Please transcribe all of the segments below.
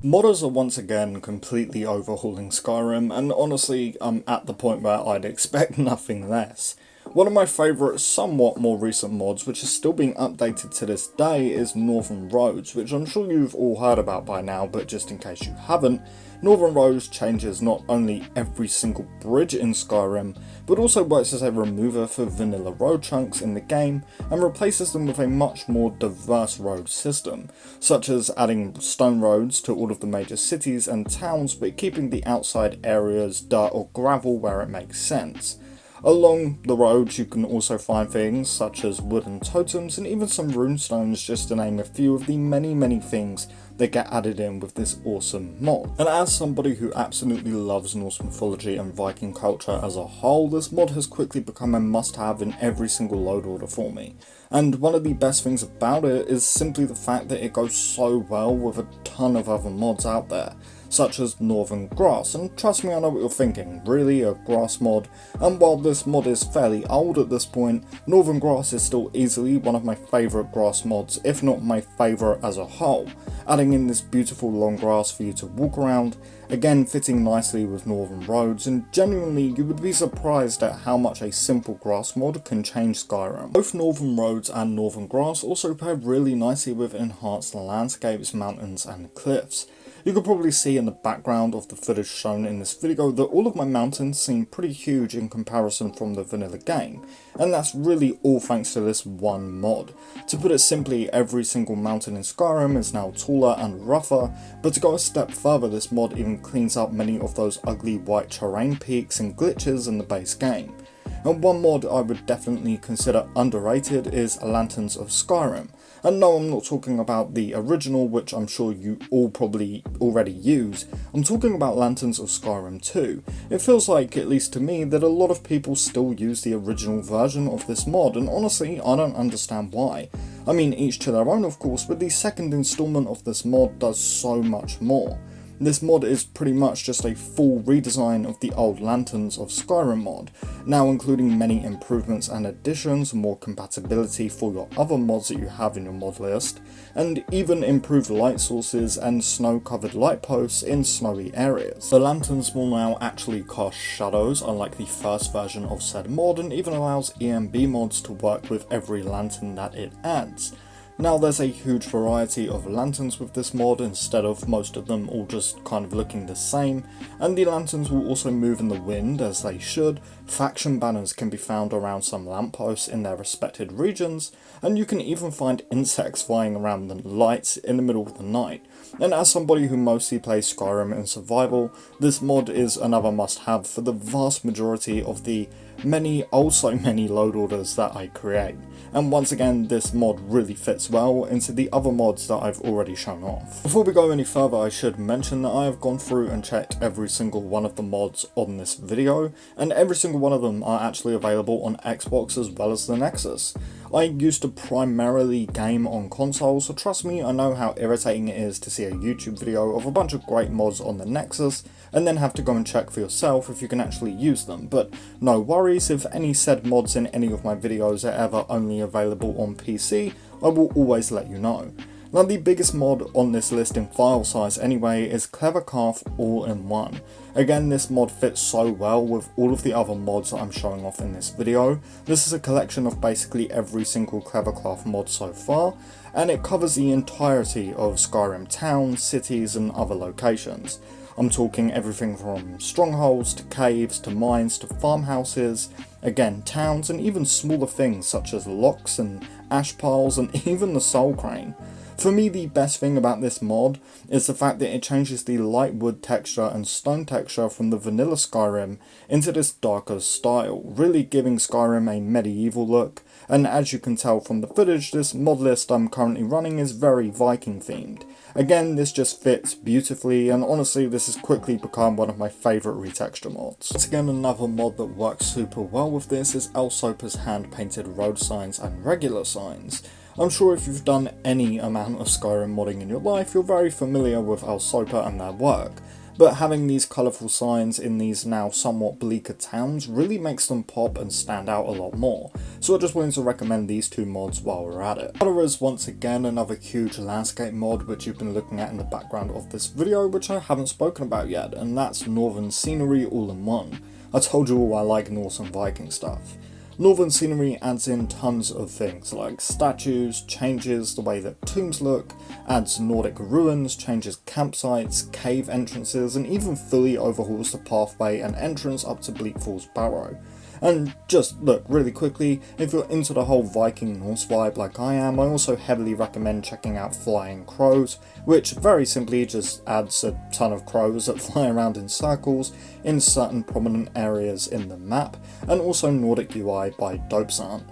Modders are once again completely overhauling Skyrim, and honestly, I'm at the point where I'd expect nothing less. One of my favourite, somewhat more recent mods, which is still being updated to this day, is Northern Roads, which I'm sure you've all heard about by now, but just in case you haven't, Northern Roads changes not only every single bridge in Skyrim, but also works as a remover for vanilla road chunks in the game, and replaces them with a much more diverse road system, such as adding stone roads to all of the major cities and towns, but keeping the outside areas dirt or gravel where it makes sense. Along the roads you can also find things such as wooden totems and even some runestones, just to name a few of the many things that get added in with this awesome mod. And as somebody who absolutely loves Norse mythology and Viking culture as a whole, this mod has quickly become a must-have in every single load order for me. And one of the best things about it is simply the fact that it goes so well with a ton of other mods out there, such as Northern Grass, and trust me, I know what you're thinking, really, a grass mod? And while this mod is fairly old at this point, Northern Grass is still easily one of my favourite grass mods, if not my favourite as a whole, adding in this beautiful long grass for you to walk around, again fitting nicely with Northern Roads, and genuinely you would be surprised at how much a simple grass mod can change Skyrim. Both Northern Roads and Northern Grass also pair really nicely with enhanced landscapes, mountains and cliffs. You can probably see in the background of the footage shown in this video that all of my mountains seem pretty huge in comparison from the vanilla game, and that's really all thanks to this one mod. To put it simply, every single mountain in Skyrim is now taller and rougher, but to go a step further, this mod even cleans up many of those ugly white terrain peaks and glitches in the base game. And one mod I would definitely consider underrated is Lanterns of Skyrim. And no, I'm not talking about the original, which I'm sure you all probably already use. I'm talking about Lanterns of Skyrim II. It feels like, at least to me, that a lot of people still use the original version of this mod, and honestly, I don't understand why. I mean, each to their own of course, but the second installment of this mod does so much more. This mod is pretty much just a full redesign of the old Lanterns of Skyrim mod, now including many improvements and additions, more compatibility for your other mods that you have in your mod list, and even improved light sources and snow-covered light posts in snowy areas. The lanterns will now actually cast shadows, unlike the first version of said mod, and even allows ENB mods to work with every lantern that it adds. Now there's a huge variety of lanterns with this mod, instead of most of them all just kind of looking the same, and the lanterns will also move in the wind as they should. Faction banners can be found around some lampposts in their respected regions, and you can even find insects flying around the lights in the middle of the night. And as somebody who mostly plays Skyrim in survival, this mod is another must-have for the vast majority of the many load orders that I create. And once again, this mod really fits well into the other mods that I've already shown off. Before we go any further, I should mention that I have gone through and checked every single one of the mods on this video, and every single one of them are actually available on Xbox as well as the Nexus. I used to primarily game on console, so trust me, I know how irritating it is to see a YouTube video of a bunch of great mods on the Nexus, and then have to go and check for yourself if you can actually use them. But no worries, if any said mods in any of my videos are ever only available on PC, I will always let you know. Now the biggest mod on this list in file size anyway is CleverChaff All-in-One. Again, this mod fits so well with all of the other mods that I'm showing off in this video. This is a collection of basically every single CleverChaff mod so far, and it covers the entirety of Skyrim towns, cities and other locations. I'm talking everything from strongholds to caves to mines to farmhouses, again towns, and even smaller things such as locks and ash piles and even the soul crane. For me, the best thing about this mod is the fact that it changes the light wood texture and stone texture from the vanilla Skyrim into this darker style, really giving Skyrim a medieval look, and as you can tell from the footage, this mod list I'm currently running is very Viking themed. Again, this just fits beautifully, and honestly this has quickly become one of my favourite retexture mods. Once again, another mod that works super well with this is ElSopa's hand-painted road signs and regular signs. I'm sure if you've done any amount of Skyrim modding in your life, you're very familiar with ElSopa and their work. but having these colourful signs in these now somewhat bleaker towns really makes them pop and stand out a lot more, so I just wanted to recommend these two mods while we're at it. There is once again another huge landscape mod which you've been looking at in the background of this video, which I haven't spoken about yet, and that's Northern Scenery All-in-One. I told you all I like Norse and Viking stuff. Northern Scenery adds in tons of things like statues, changes the way that tombs look, adds Nordic ruins, changes campsites, cave entrances, and even fully overhauls the pathway and entrance up to Bleak Falls Barrow. And just look, really quickly, if you're into the whole Viking Norse vibe like I am, I also heavily recommend checking out Flying Crows, which very simply just adds a ton of crows that fly around in circles in certain prominent areas in the map, and also NordicUI by Dopesan,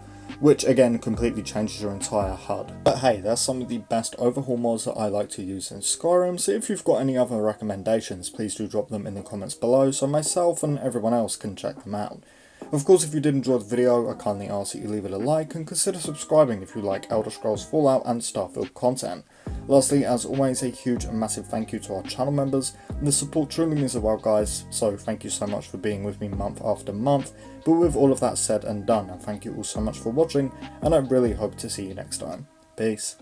which again completely changes your entire HUD. But hey, that's some of the best overhaul mods that I like to use in Skyrim, so if you've got any other recommendations, please do drop them in the comments below so myself and everyone else can check them out. Of course, if you did enjoy the video, I kindly ask that you leave it a like and consider subscribing if you like Elder Scrolls Fallout and Starfield content. Lastly, as always, a huge and massive thank you to our channel members. The support truly means the world, guys, so thank you so much for being with me month after month. But with all of that said and done, I thank you all so much for watching, and I really hope to see you next time. Peace.